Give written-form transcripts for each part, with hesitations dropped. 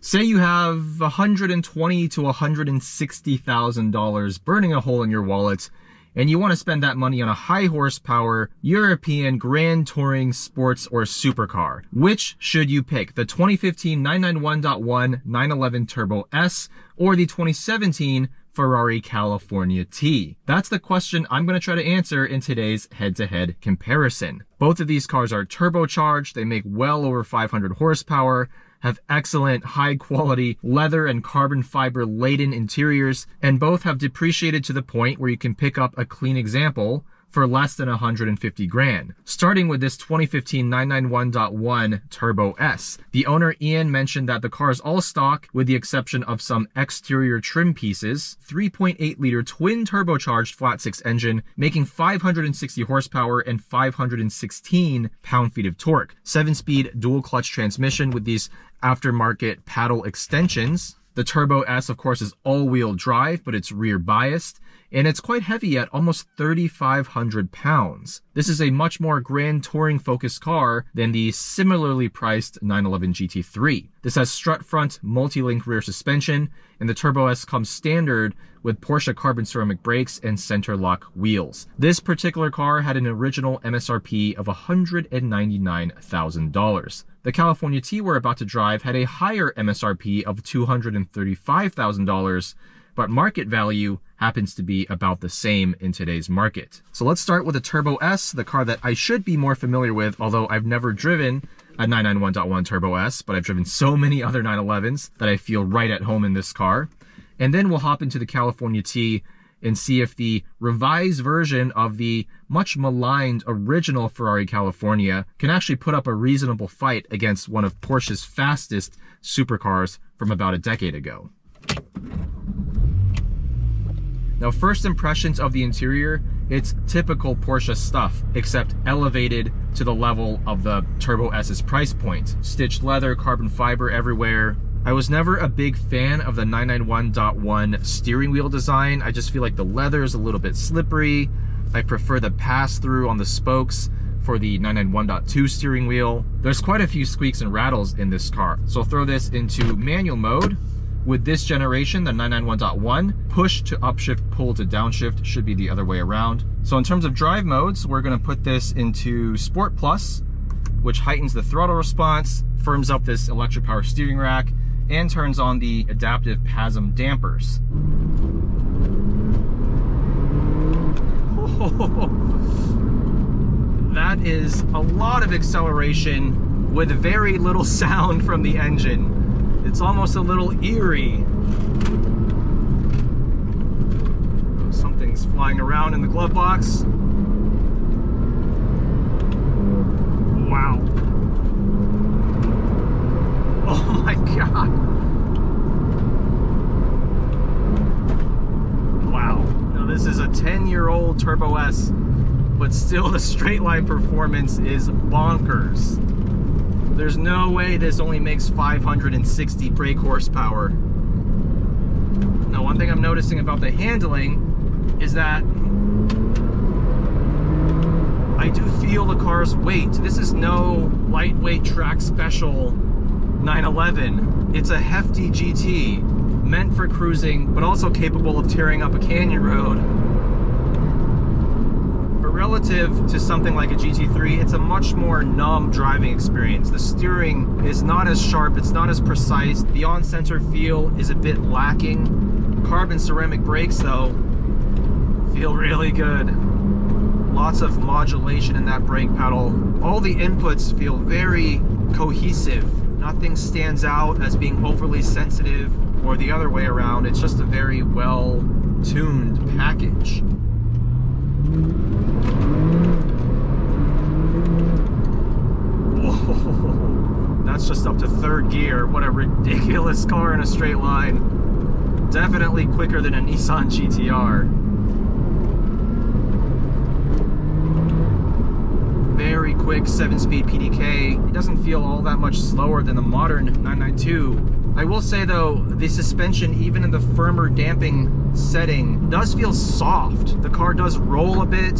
Say you have $120,000 to $160,000 burning a hole in your wallet, and you want to spend that money on a high horsepower European Grand Touring sports or supercar. Which should you pick? The 2015 991.1 911 Turbo S or the 2017 Ferrari California T? That's the question I'm going to try to answer in today's head-to-head comparison. Both of these cars are turbocharged. They make well over 500 horsepower, have excellent high-quality leather and carbon fiber laden interiors, and both have depreciated to the point where you can pick up a clean example for less than 150 grand. Starting with this 2015 991.1 Turbo S. The owner Ian mentioned that the car is all stock with the exception of some exterior trim pieces. 3.8 liter twin turbocharged flat six engine making 560 horsepower and 516 pound-feet of torque. 7-speed dual clutch transmission with these aftermarket paddle extensions. The Turbo S, of course, is all-wheel drive, but it's rear biased, and it's quite heavy at almost 3,500 pounds. This is a much more Grand Touring focused car than the similarly priced 911 GT3. This has strut front multi-link rear suspension, and the Turbo S comes standard with Porsche carbon ceramic brakes and center lock wheels. This particular car had an original MSRP of $199,000. The California T we're about to drive had a higher MSRP of $235,000, but market value happens to be about the same in today's market. So let's start with the Turbo S, the car that I should be more familiar with, although I've never driven a 991.1 Turbo S, but I've driven so many other 911s that I feel right at home in this car. And then we'll hop into the California T and see if the revised version of the much maligned original Ferrari California can actually put up a reasonable fight against one of Porsche's fastest supercars from about a decade ago. Now, first impressions of the interior, it's typical Porsche stuff, except elevated to the level of the Turbo S's price point. Stitched leather, carbon fiber everywhere. I was never a big fan of the 991.1 steering wheel design. I just feel like the leather is a little bit slippery. I prefer the pass-through on the spokes for the 991.2 steering wheel. There's quite a few squeaks and rattles in this car. So I'll throw this into manual mode. With this generation, the 991.1, push to upshift, pull to downshift should be the other way around. So in terms of drive modes, we're gonna put this into Sport Plus, which heightens the throttle response, firms up this electric power steering rack, and turns on the adaptive PASM dampers. That is a lot of acceleration with very little sound from the engine. It's almost a little eerie. Something's flying around in the glove box. Wow. Oh my God. Wow. Now this is a 10-year-old Turbo S, but still the straight line performance is bonkers. There's no way this only makes 560 brake horsepower. Now, one thing I'm noticing about the handling is that I do feel the car's weight. This is no lightweight track special 911. It's a hefty GT meant for cruising, but also capable of tearing up a canyon road. Relative to something like a GT3, it's a much more numb driving experience. The steering is not as sharp, it's not as precise. The on-center feel is a bit lacking. Carbon ceramic brakes, though, feel really good. Lots of modulation in that brake pedal. All the inputs feel very cohesive. Nothing stands out as being overly sensitive or the other way around. It's just a very well-tuned package. Whoa, that's just up to third gear. What a ridiculous car in a straight line. Definitely quicker than a Nissan GTR. Very quick 7-speed PDK. It doesn't feel all that much slower than the modern 992. I will say though, the suspension, even in the firmer damping setting, does feel soft. The car does roll a bit.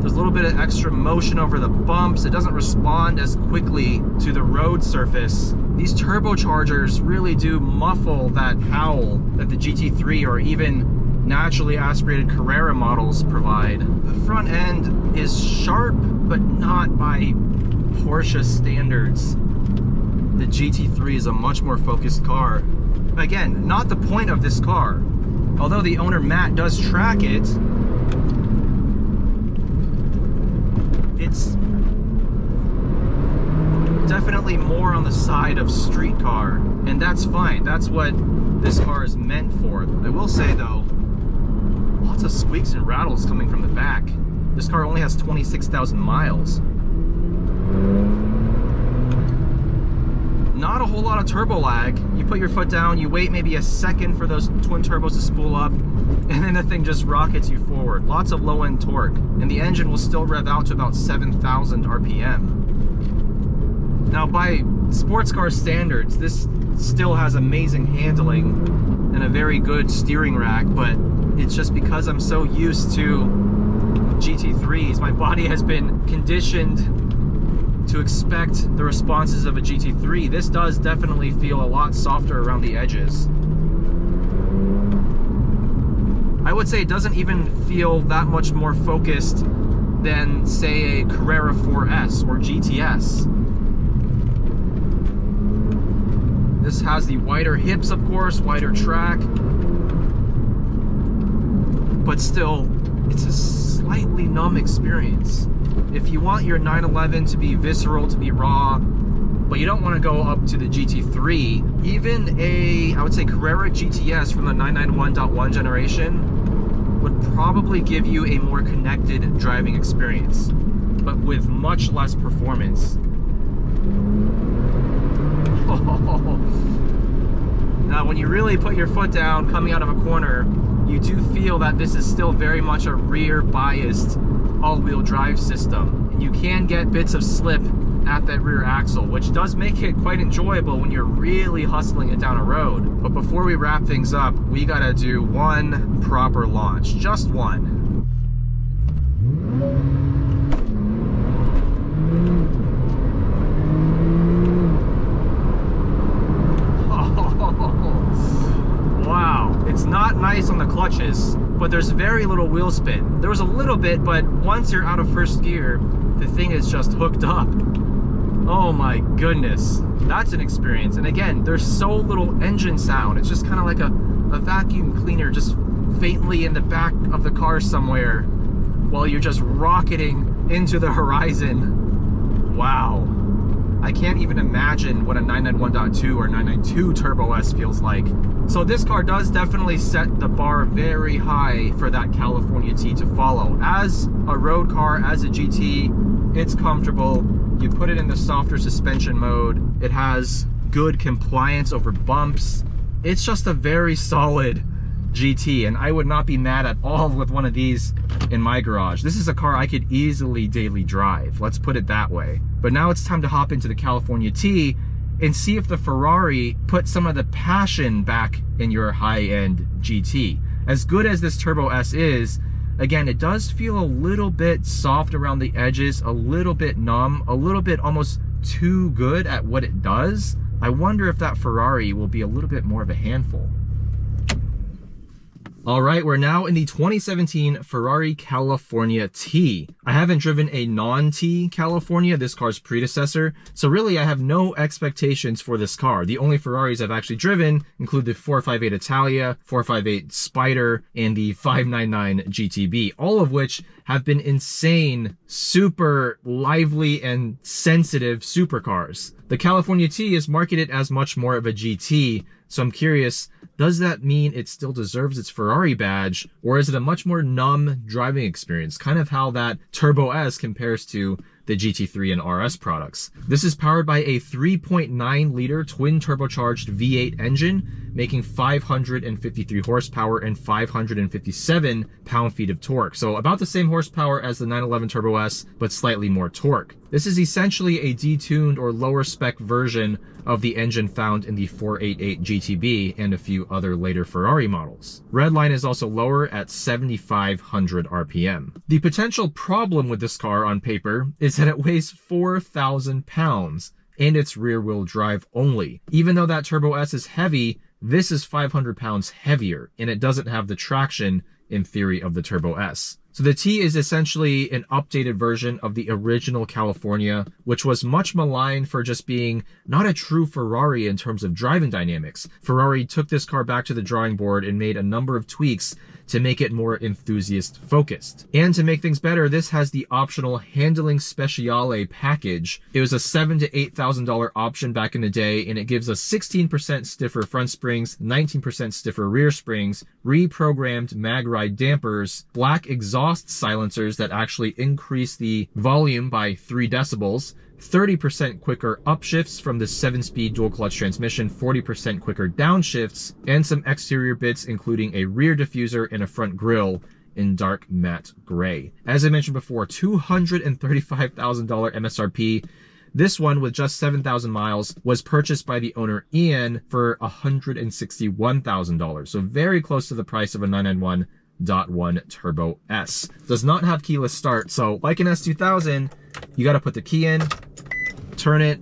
There's a little bit of extra motion over the bumps. It doesn't respond as quickly to the road surface. These turbochargers really do muffle that howl that the GT3 or even naturally aspirated Carrera models provide. The front end is sharp, but not by Porsche standards. The GT3 is a much more focused car. Again, not the point of this car. Although the owner, Matt, does track it, it's definitely more on the side of street car, and that's fine. That's what this car is meant for. I will say though, lots of squeaks and rattles coming from the back. This car only has 26,000 miles. Not a whole lot of turbo lag. You put your foot down, you wait maybe a second for those twin turbos to spool up, and then the thing just rockets you forward. Lots of low end torque, and the engine will still rev out to about 7,000 RPM. Now by sports car standards, this still has amazing handling and a very good steering rack, but it's just because I'm so used to GT3s, my body has been conditioned to expect the responses of a GT3. This does definitely feel a lot softer around the edges. I would say it doesn't even feel that much more focused than, say, a Carrera 4S or GTS. This has the wider hips, of course, wider track, but still, it's a slightly numb experience. If you want your 911 to be visceral, to be raw, but you don't want to go up to the GT3, even a, I would say, Carrera GTS from the 991.1 generation would probably give you a more connected driving experience, but with much less performance. Now, when you really put your foot down coming out of a corner, you do feel that this is still very much a rear-biased all-wheel drive system, and you can get bits of slip at that rear axle, which does make it quite enjoyable when you're really hustling it down a road. But before we wrap things up, we gotta do one proper launch, just one. Wow, it's not nice on the clutches, but there's very little wheel spin. There was a little bit, but once you're out of first gear, the thing is just hooked up. Oh my goodness, that's an experience. And again, there's so little engine sound. It's just kind of like a vacuum cleaner just faintly in the back of the car somewhere while you're just rocketing into the horizon. Wow. I can't even imagine what a 991.2 or 992 Turbo S feels like. So this car does definitely set the bar very high for that California T to follow. As a road car, as a GT, it's comfortable. You put it in the softer suspension mode. It has good compliance over bumps. It's just a very solid GT, and I would not be mad at all with one of these in my garage. This is a car I could easily daily drive, let's put it that way. But now it's time to hop into the California T and see if the Ferrari put some of the passion back in your high-end GT. As good as this Turbo S is, again, it does feel a little bit soft around the edges, a little bit numb, a little bit almost too good at what it does. I wonder if that Ferrari will be a little bit more of a handful. All right, we're now in the 2017 Ferrari California T. I haven't driven a non-T California, this car's predecessor, so really I have no expectations for this car. The only Ferraris I've actually driven include the 458 Italia, 458 Spider, and the 599 GTB, all of which have been insane, super lively and sensitive supercars. The California T is marketed as much more of a GT, so I'm curious, does that mean it still deserves its Ferrari badge, or is it a much more numb driving experience, kind of how that Turbo S compares to the GT3 and RS products? This is powered by a 3.9 liter twin turbocharged V8 engine, making 553 horsepower and 557 pound-feet of torque. So about the same horsepower as the 911 Turbo S, but slightly more torque. This is essentially a detuned or lower spec version of the engine found in the 488 GTB and a few other later Ferrari models. Redline is also lower at 7,500 RPM. The potential problem with this car on paper is that it weighs 4,000 pounds and it's rear-wheel drive only. Even though that Turbo S is heavy, this is 500 pounds heavier, and it doesn't have the traction, in theory, of the Turbo S. So the T is essentially an updated version of the original California, which was much maligned for just being not a true Ferrari in terms of driving dynamics. Ferrari took this car back to the drawing board and made a number of tweaks to make it more enthusiast focused. And to make things better, this has the optional Handling Speciale package. It was a $7,000 to $8,000 option back in the day, and it gives us 16% stiffer front springs, 19% stiffer rear springs, reprogrammed mag ride dampers, black exhaust silencers that actually increase the volume by 3 decibels, 30% quicker upshifts from the 7-speed dual clutch transmission, 40% quicker downshifts, and some exterior bits including a rear diffuser and a front grille in dark matte gray. As I mentioned before, $235,000 MSRP. This one, with just 7,000 miles, was purchased by the owner Ian for $161,000. So very close to the price of a 991.1 Turbo S. Does not have keyless start, so like an S2000, you got to put the key in, turn it,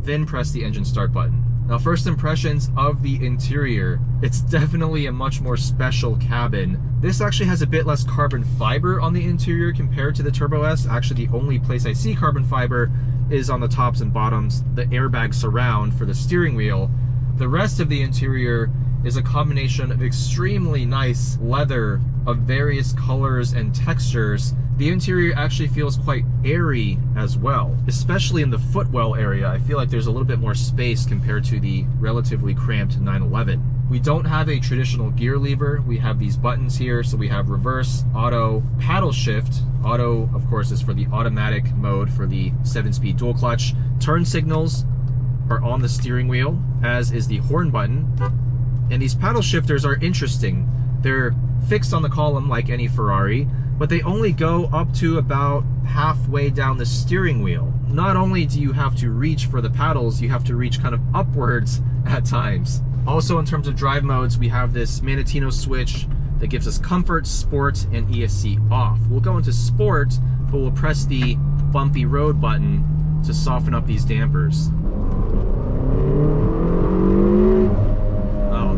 then press the engine start button. Now, first impressions of the interior, it's definitely a much more special cabin. This actually has a bit less carbon fiber on the interior compared to the Turbo S. Actually, the only place I see carbon fiber is on the tops and bottoms, the airbag surround for the steering wheel. The rest of the interior is a combination of extremely nice leather of various colors and textures. The interior actually feels quite airy as well, especially in the footwell area. I feel like there's a little bit more space compared to the relatively cramped 911. We don't have a traditional gear lever. We have these buttons here. So we have reverse, auto, paddle shift. Auto, of course, is for the automatic mode for the 7-speed dual clutch. Turn signals are on the steering wheel, as is the horn button. And these paddle shifters are interesting. They're fixed on the column like any Ferrari, but they only go up to about halfway down the steering wheel. Not only do you have to reach for the paddles, you have to reach kind of upwards at times. Also, in terms of drive modes, we have this Manatino switch that gives us comfort, sport, and ESC off. We'll go into sport, but we'll press the bumpy road button to soften up these dampers.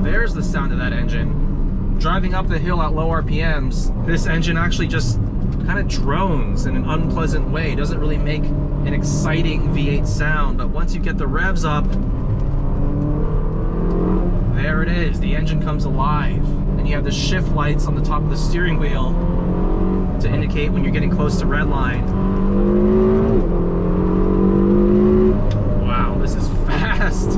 There's the sound of that engine. Driving up the hill at low RPMs, this engine actually just kind of drones in an unpleasant way. It doesn't really make an exciting V8 sound, but once you get the revs up, there it is. The engine comes alive. And you have the shift lights on the top of the steering wheel to indicate when you're getting close to redline. Wow, this is fast.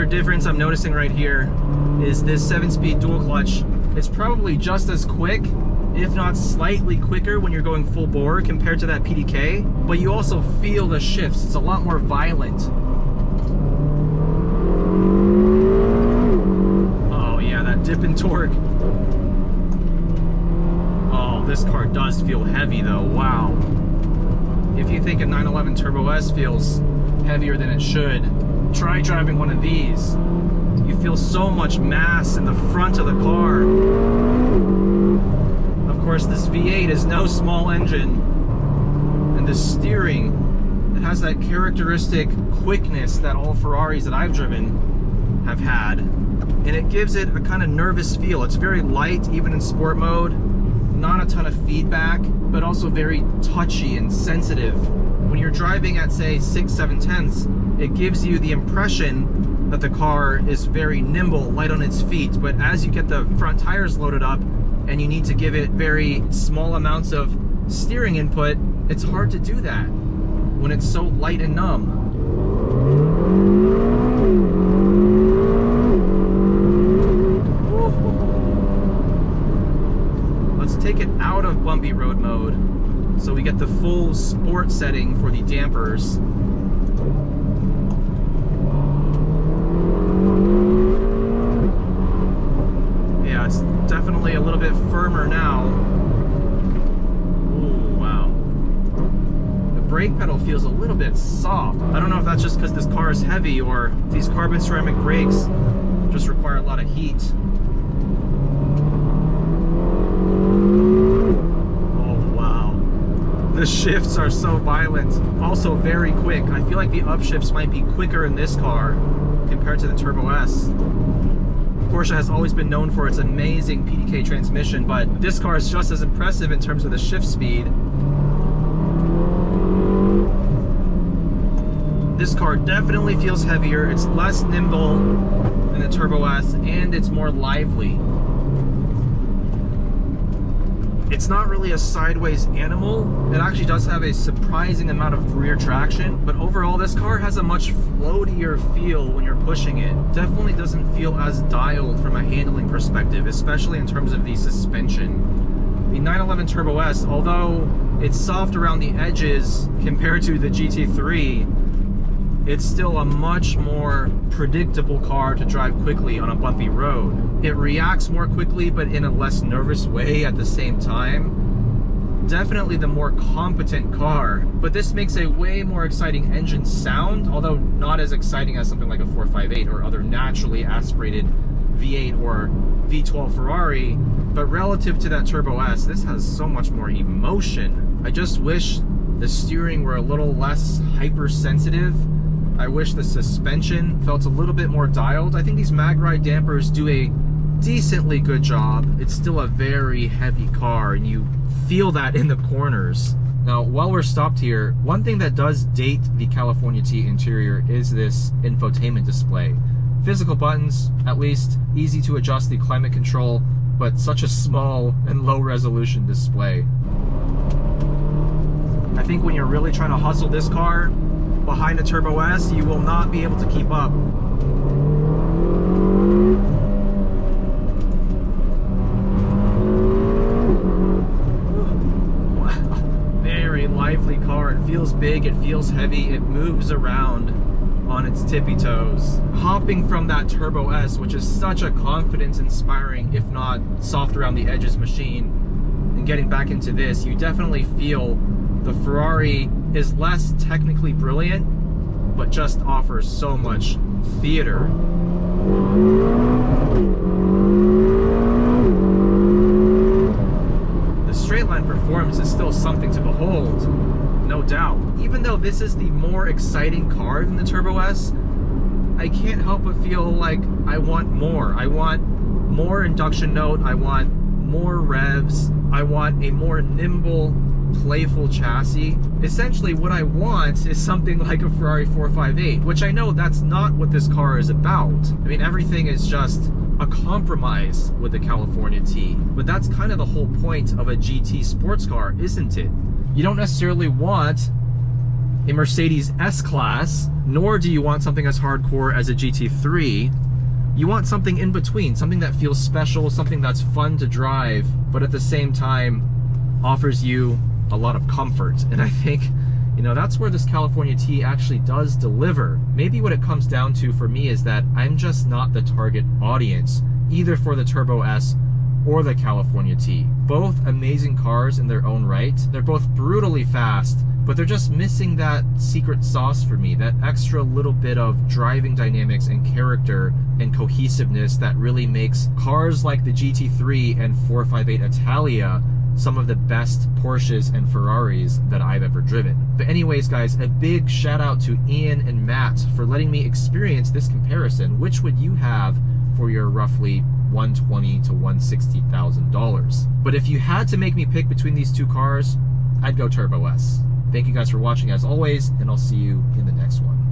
Difference I'm noticing right here is this 7-speed dual clutch. It's probably just as quick, if not slightly quicker, when you're going full bore compared to that PDK, but you also feel the shifts. It's a lot more violent. Oh yeah, that dip in torque. Oh, this car does feel heavy though. Wow. If you think a 911 Turbo S feels heavier than it should, try driving one of these. You feel so much mass in the front of the car. Of course, this V8 is no small engine, and the steering, it has that characteristic quickness that all Ferraris that I've driven have had, and it gives it a kind of nervous feel. It's very light, even in sport mode, not a ton of feedback, but also very touchy and sensitive. When you're driving at, say, 6-7 tenths, it gives you the impression that the car is very nimble, light on its feet, but as you get the front tires loaded up and you need to give it very small amounts of steering input, it's hard to do that when it's so light and numb. Let's take it out of bumpy road mode so we get the full sport setting for the dampers. Yeah, it's definitely a little bit firmer now. Ooh, wow. brake pedal feels a little bit soft. I don't know if that's just because this car is heavy or these carbon ceramic brakes just require a lot of heat. Oh wow. The shifts are so violent, also very quick. I feel like the upshifts might be quicker in this car compared to the Turbo S. Porsche has always been known for its amazing PDK transmission, but this car is just as impressive in terms of the shift speed. This car definitely feels heavier, it's less nimble than the Turbo S, and it's more lively. It's not really a sideways animal. It actually does have a surprising amount of rear traction, but overall this car has a much floatier feel when you're pushing it. Definitely doesn't feel as dialed from a handling perspective, especially in terms of the suspension. The 911 Turbo S, although it's soft around the edges compared to the GT3, it's still a much more predictable car to drive quickly on a bumpy road. It reacts more quickly, but in a less nervous way at the same time. Definitely the more competent car, but this makes a way more exciting engine sound, although not as exciting as something like a 458 or other naturally aspirated V8 or V12 Ferrari. But relative to that Turbo S, this has so much more emotion. I just wish the steering were a little less hypersensitive. I wish the suspension felt a little bit more dialed. I think these mag ride dampers do a decently good job. It's still a very heavy car, and you feel that in the corners. Now, while we're stopped here, one thing that does date the California T interior is this infotainment display. Physical buttons, at least, easy to adjust the climate control, but such a small and low resolution display. I think when you're really trying to hustle this car behind a Turbo S, you will not be able to keep up. Wow. Very lively car. It feels big, it feels heavy, it moves around on its tippy toes. Hopping from that Turbo S, which is such a confidence-inspiring, if not soft around the edges machine, and getting back into this, you definitely feel the Ferrari is less technically brilliant, but just offers so much theater. The straight line performance is still something to behold, no doubt. Even though this is the more exciting car than the Turbo S, I can't help but feel like I want more. I want more induction note, I want more revs, I want a more nimble, playful chassis. Essentially what I want is something like a Ferrari 458, which I know that's not what this car is about. I mean, everything is just a compromise with the California T, but that's kind of the whole point of a GT sports car, isn't it? You don't necessarily want a Mercedes S-Class, nor do you want something as hardcore as a GT3. You want something in between, something that feels special, something that's fun to drive, but at the same time offers you a lot of comfort. And I think, you know, that's where this California T actually does deliver. Maybe what it comes down to for me is that I'm just not the target audience, either for the Turbo S or the California T. Both amazing cars in their own right. They're both brutally fast, but they're just missing that secret sauce for me, that extra little bit of driving dynamics and character and cohesiveness that really makes cars like the GT3 and 458 Italia some of the best Porsches and Ferraris that I've ever driven. But anyways, guys, a big shout out to Ian and Matt for letting me experience this comparison. Which would you have for your roughly $120,000 to $160,000? But if you had to make me pick between these two cars, I'd go Turbo S. Thank you guys for watching as always, and I'll see you in the next one.